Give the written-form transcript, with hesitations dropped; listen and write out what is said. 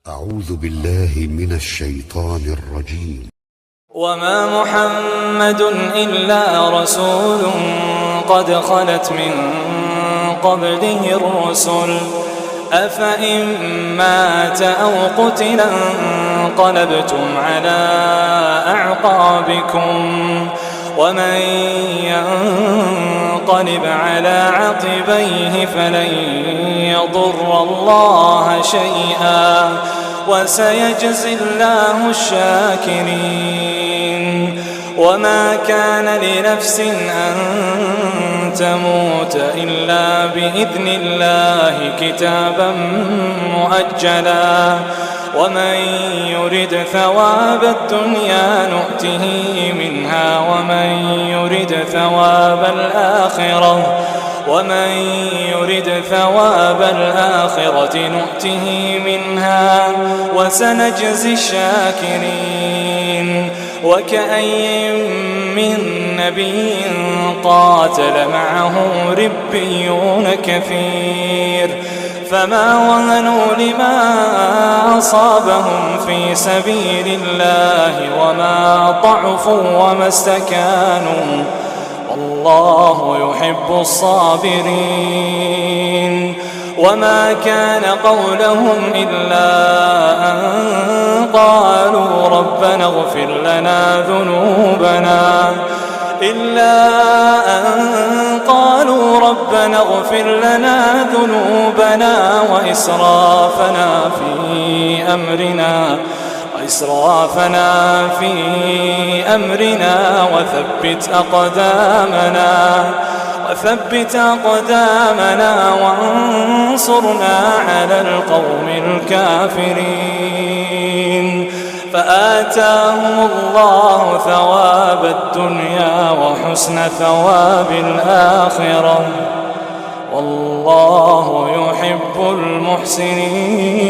أعوذ بالله من الشيطان الرجيم. وما محمد إلا رسول قد خلت من قبله الرسل أفإن مات أو قتل انقلبتم على أعقابكم ومن ينقلب على عقبيه فلن يضر الله شيئا وسيجزي الله الشاكرين. وما كان لنفس أن تموت إلا بإذن الله كتابا مؤجلا ومن يرد ثواب الدنيا نؤته منها ومن يرد ثواب الآخرة نؤته منها وسنجزي الشاكرين. وكأي من نبي قاتل معه ربيون كثير فما وهنوا لما أصابهم في سبيل الله وما ضعفوا وما استكانوا والله يحب الصابرين. وما كان قولهم إلا أن قالوا ربنا اغفر لنا ذنوبنا وإسرافنا في أمرنا وثبت أقدامنا وانصرنا على القوم الكافرين. فآتاهم الله ثواب الدنيا وحسن ثواب الآخرة والله يحب المحسنين.